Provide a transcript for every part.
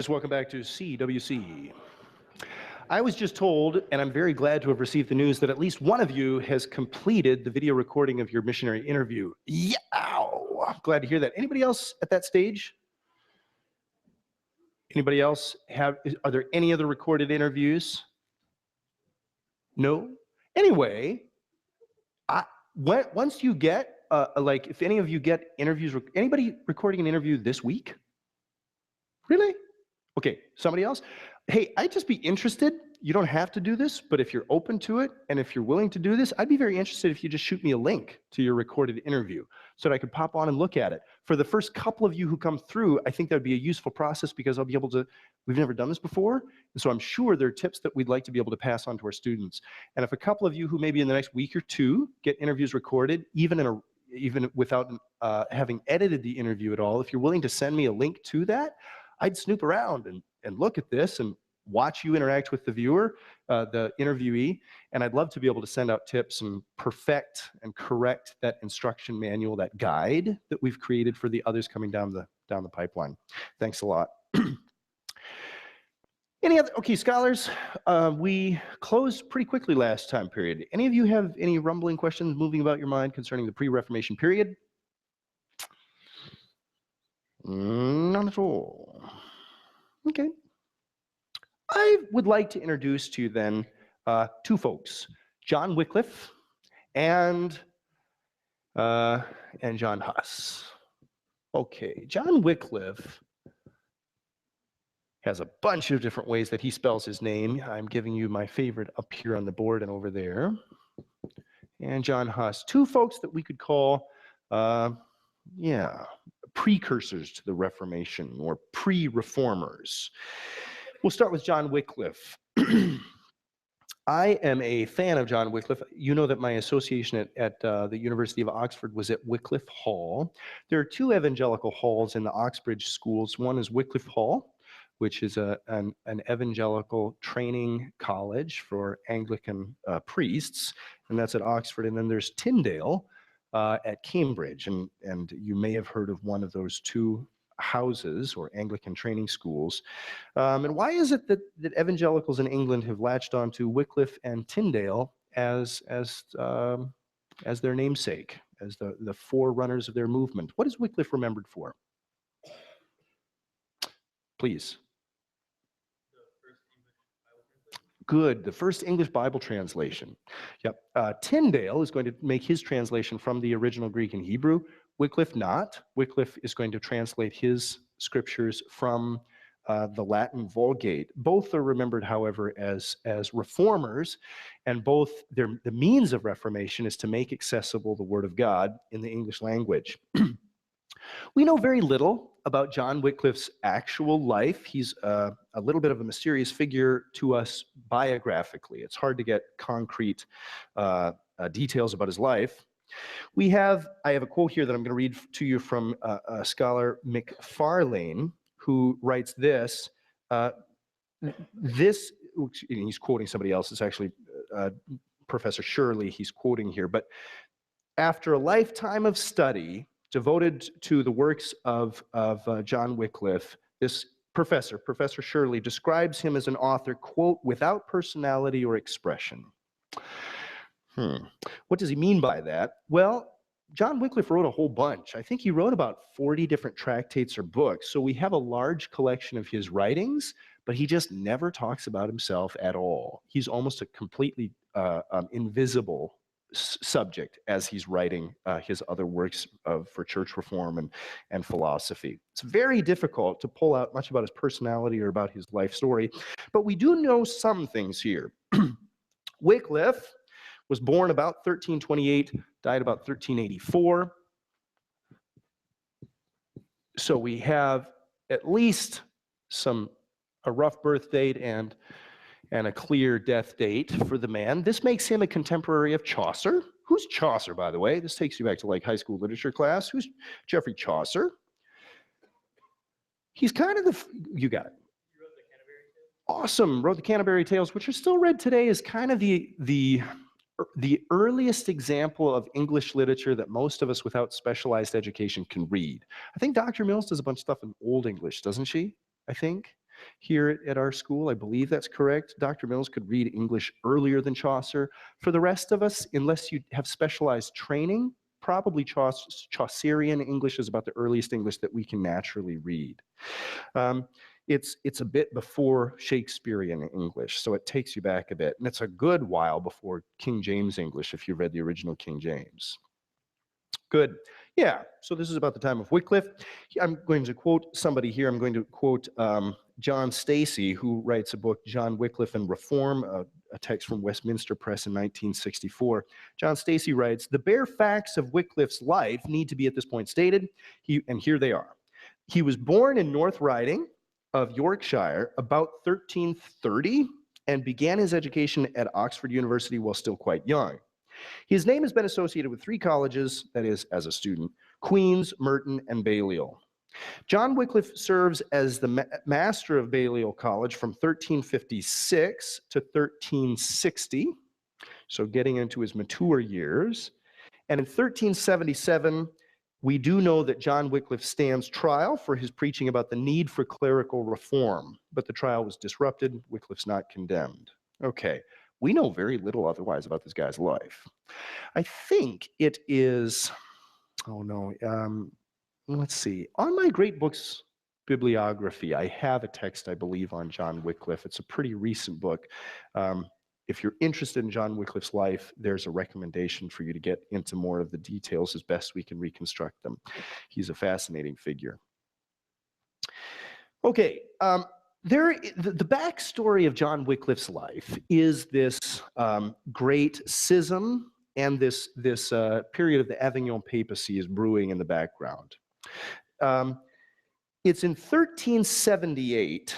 Welcome back to CWC. I was just told, and I'm very glad to have received the news, that at least one of you has completed the video recording of your missionary interview. Yeah, I'm glad to hear that. Anybody else at that stage? Anybody else are there any other recorded interviews? No? Anyway, once you get, if any of you get interviews, anybody recording an interview this week? Really? Okay, somebody else? Hey, I'd just be interested. You don't have to do this, but if you're open to it, and if you're willing to do this, I'd be very interested if you just shoot me a link to your recorded interview so that I could pop on and look at it. For the first couple of you who come through, I think that would be a useful process because I'll be able to, we've never done this before, and so I'm sure there are tips that we'd like to be able to pass on to our students. And if a couple of you who maybe in the next week or two get interviews recorded, even without having edited the interview at all, if you're willing to send me a link to that, I'd snoop around and look at this and watch you interact with the viewer, the interviewee, and I'd love to be able to send out tips and perfect and correct that instruction manual, that guide that we've created for the others coming down the pipeline. Thanks a lot. Any other, okay, scholars, we closed pretty quickly last time period. Any of you have any rumbling questions moving about your mind concerning the pre-Reformation period? None at all. Okay. I would like to introduce to you then two folks, John Wycliffe and John Huss. Okay, John Wycliffe has a bunch of different ways that he spells his name. I'm giving you my favorite up here on the board and over there. And John Huss, two folks that we could call, precursors to the Reformation or pre-reformers. We'll start with John Wycliffe. I am a fan of John Wycliffe. You know that my association at the University of Oxford was at Wycliffe Hall. There are two evangelical halls in the Oxbridge schools. One is Wycliffe Hall, which is an evangelical training college for Anglican priests, and that's at Oxford. And then there's Tyndale at Cambridge, and you may have heard of one of those two houses or Anglican training schools. And why is it that evangelicals in England have latched on to Wycliffe and Tyndale as their namesake, as the forerunners of their movement? What is Wycliffe remembered for? Please. Good, the first English Bible translation. Yep. Tyndale is going to make his translation from the original Greek and Hebrew. Wycliffe not. Wycliffe is going to translate his scriptures from the Latin Vulgate. Both are remembered, however, as reformers, and both the means of reformation is to make accessible the Word of God in the English language. We know very little about John Wycliffe's actual life. He's a little bit of a mysterious figure to us biographically. It's hard to get concrete details about his life. I have a quote here that I'm going to read to you from scholar McFarlane, who writes this. He's quoting somebody else. It's actually Professor Shirley he's quoting here. But after a lifetime of study devoted to the works of John Wycliffe, this Professor Shirley, describes him as an author, quote, without personality or expression. What does he mean by that? Well, John Wycliffe wrote a whole bunch. I think he wrote about 40 different tractates or books. So we have a large collection of his writings, but he just never talks about himself at all. He's almost a completely invisible subject as he's writing his other works for church reform and philosophy. It's very difficult to pull out much about his personality or about his life story, but we do know some things here. Wycliffe was born about 1328, died about 1384. So we have at least a rough birth date and a clear death date for the man. This makes him a contemporary of Chaucer. Who's Chaucer, by the way? This takes you back to like high school literature class. Who's Geoffrey Chaucer? He's kind of you got it. He wrote the Canterbury Tales? Awesome, wrote the Canterbury Tales, which are still read today as kind of the earliest example of English literature that most of us without specialized education can read. I think Dr. Mills does a bunch of stuff in Old English, doesn't she? I think. here at our school. I believe that's correct. Dr. Mills could read English earlier than Chaucer. For the rest of us, unless you have specialized training, probably Chaucerian English is about the earliest English that we can naturally read. It's a bit before Shakespearean English, so it takes you back a bit. And it's a good while before King James English, if you read the original King James. Good. Yeah, so this is about the time of Wycliffe. I'm going to quote somebody here. I'm going to quote John Stacey, who writes a book, John Wycliffe and Reform, a text from Westminster Press in 1964. John Stacey writes, "The bare facts of Wycliffe's life need to be at this point stated, and here they are. He was born in North Riding of Yorkshire about 1330 and began his education at Oxford University while still quite young. His name has been associated with 3 colleges, that is, as a student, Queen's, Merton, and Balliol. John Wycliffe serves as the master of Balliol College from 1356 to 1360, so getting into his mature years. And in 1377, we do know that John Wycliffe stands trial for his preaching about the need for clerical reform, but the trial was disrupted. Wycliffe's not condemned. Okay, we know very little otherwise about this guy's life. I think it is, oh no, let's see. On my Great Books bibliography, I have a text, I believe, on John Wycliffe. It's a pretty recent book. If you're interested in John Wycliffe's life, there's a recommendation for you to get into more of the details as best we can reconstruct them. He's a fascinating figure. Okay, the backstory of John Wycliffe's life is this great schism and this period of the Avignon papacy is brewing in the background. It's in 1378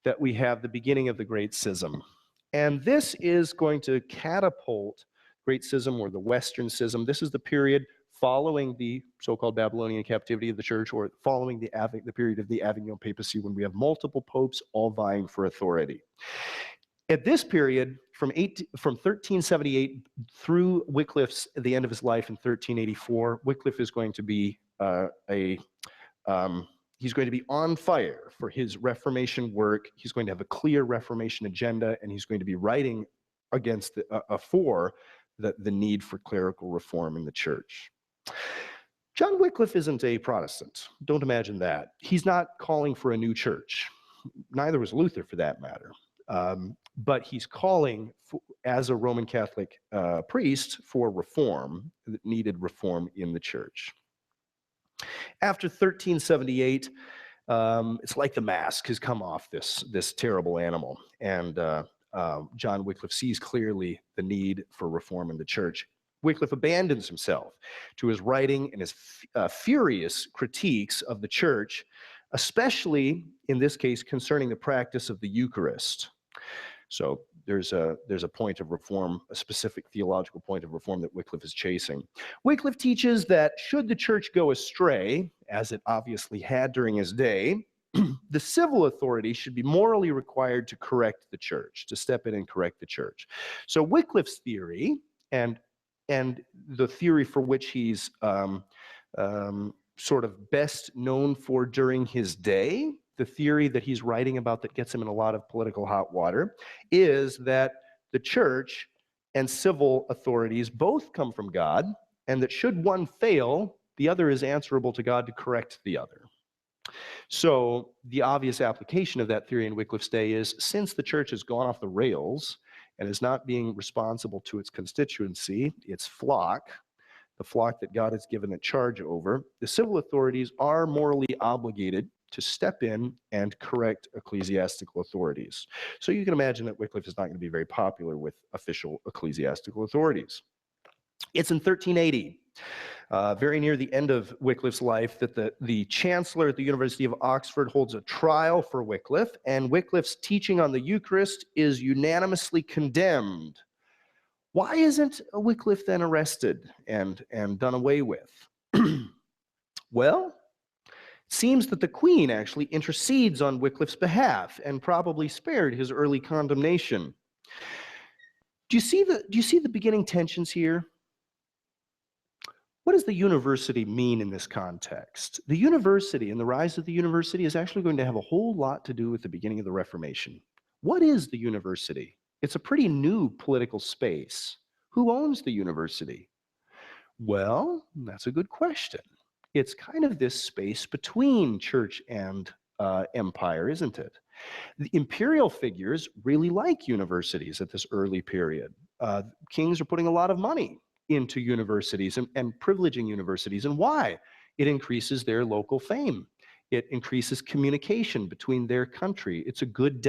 that we have the beginning of the Great Schism. And this is going to catapult Great Schism, or the Western Schism. This is the period following the so-called Babylonian captivity of the church, or following the period of the Avignon papacy, when we have multiple popes all vying for authority. At this period, from 1378 through the end of his life in 1384, Wycliffe is going to be he's going to be on fire for his Reformation work. He's going to have a clear Reformation agenda, and he's going to be writing against for the need for clerical reform in the church. John Wycliffe isn't a Protestant. Don't imagine that. He's not calling for a new church. Neither was Luther, for that matter. But he's calling, as a Roman Catholic priest, for reform, needed reform in the church. After 1378, it's like the mask has come off this terrible animal, and John Wycliffe sees clearly the need for reform in the church. Wycliffe abandons himself to his writing and his furious critiques of the church, especially in this case concerning the practice of the Eucharist. So there's a point of reform, a specific theological point of reform that Wycliffe is chasing. Wycliffe teaches that should the church go astray, as it obviously had during his day, the civil authority should be morally required to correct the church, to step in and correct the church. So Wycliffe's theory, and the theory for which he's sort of best known for during his day, the theory that he's writing about that gets him in a lot of political hot water, is that the church and civil authorities both come from God, and that should one fail, the other is answerable to God to correct the other. So the obvious application of that theory in Wycliffe's day is, since the church has gone off the rails and is not being responsible to its constituency, its flock, the flock that God has given it charge over, the civil authorities are morally obligated to step in and correct ecclesiastical authorities. So you can imagine that Wycliffe is not going to be very popular with official ecclesiastical authorities. It's in 1380, very near the end of Wycliffe's life, that the chancellor at the University of Oxford holds a trial for Wycliffe, and Wycliffe's teaching on the Eucharist is unanimously condemned. Why isn't Wycliffe then arrested and done away with? Well, it seems that the Queen actually intercedes on Wycliffe's behalf and probably spared his early condemnation. Do you see the beginning tensions here? What does the university mean in this context? The university and the rise of the university is actually going to have a whole lot to do with the beginning of the Reformation. What is the university? It's a pretty new political space. Who owns the university? Well, that's a good question. It's kind of this space between church and empire, isn't it? The imperial figures really like universities at this early period. Kings are putting a lot of money into universities and privileging universities. And why? It increases their local fame. It increases communication between their country. It's a good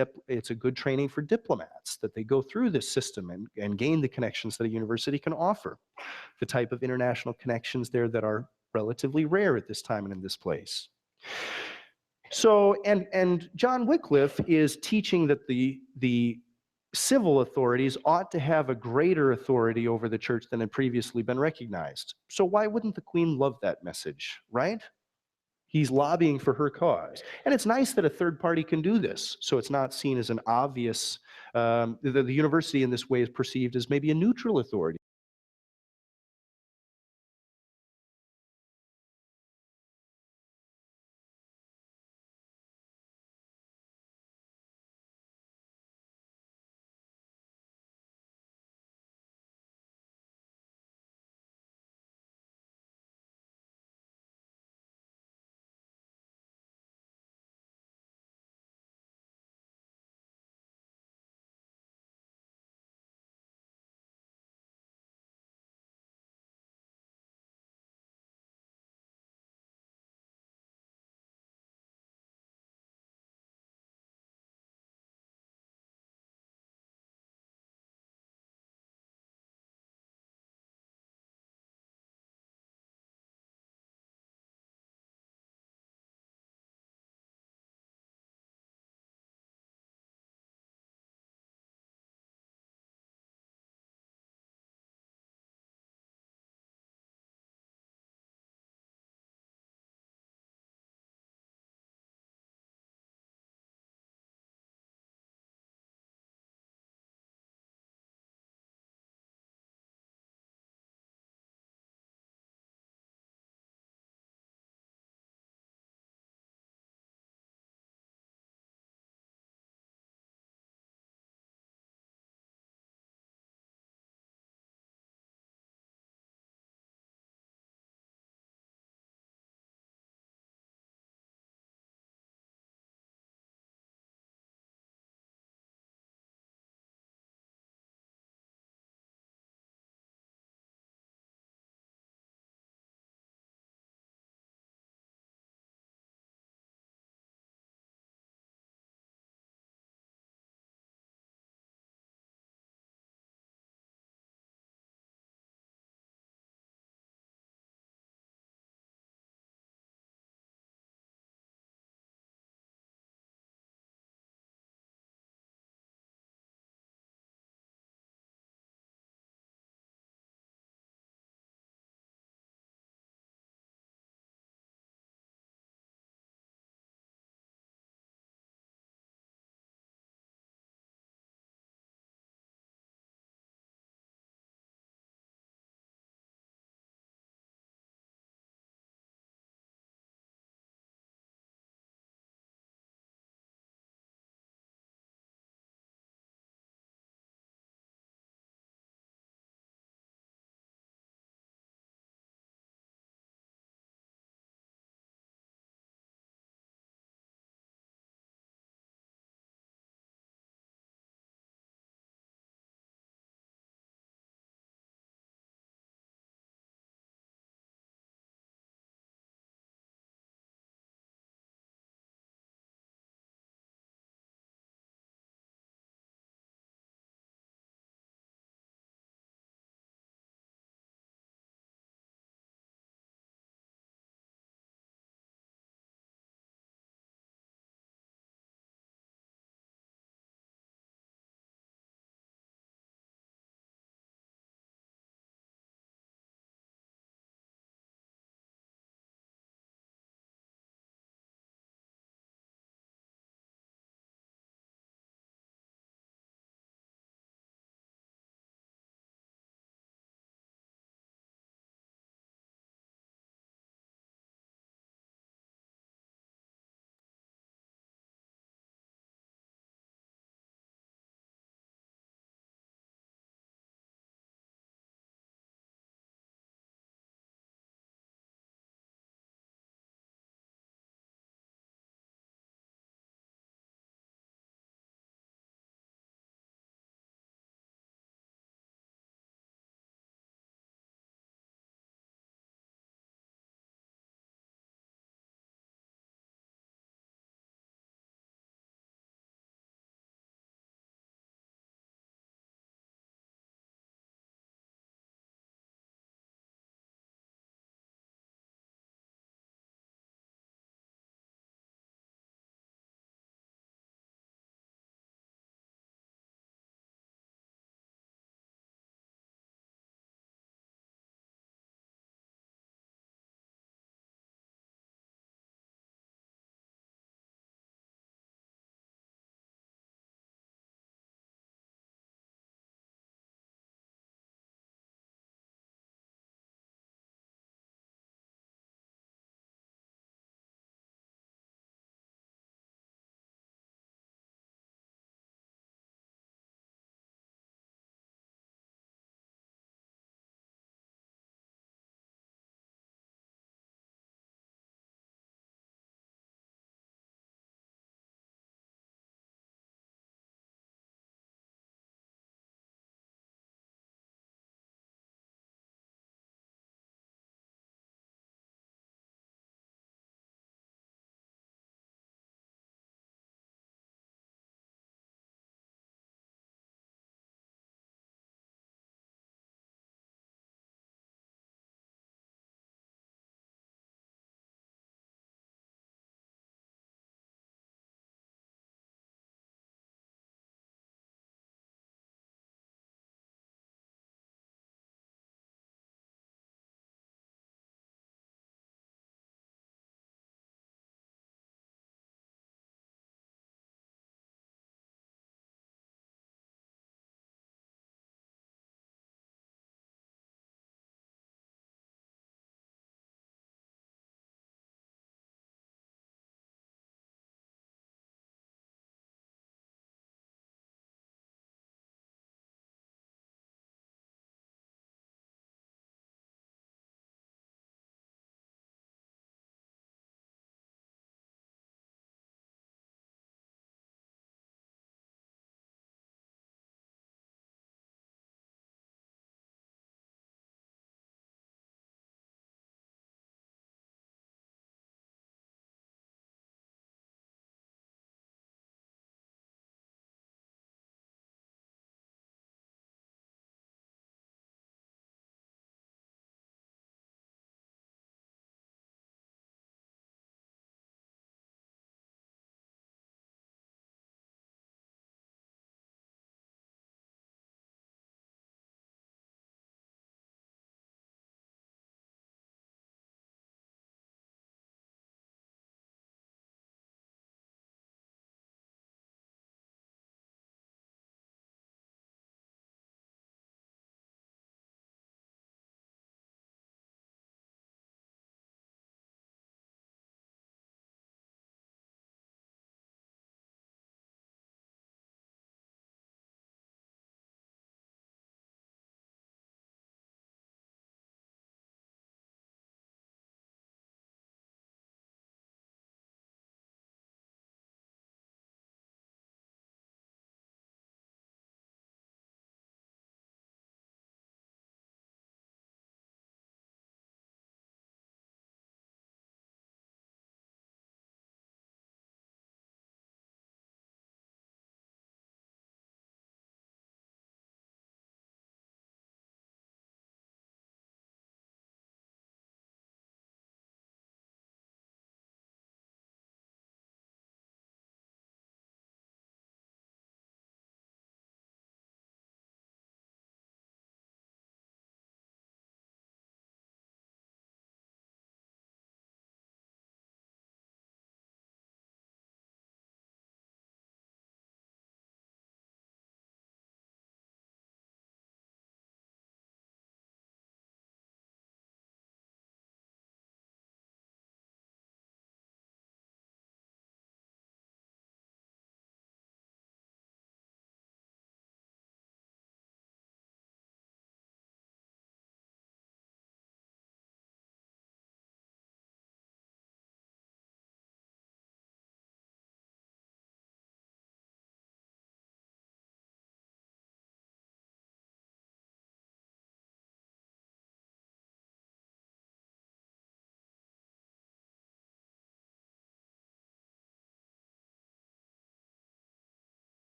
training for diplomats that they go through this system and gain the connections that a university can offer. The type of international connections there that are relatively rare at this time and in this place. So, and John Wycliffe is teaching that the civil authorities ought to have a greater authority over the church than had previously been recognized. So why wouldn't the Queen love that message, right? He's lobbying for her cause. And it's nice that a third party can do this, so it's not seen as an obvious, the university in this way is perceived as maybe a neutral authority.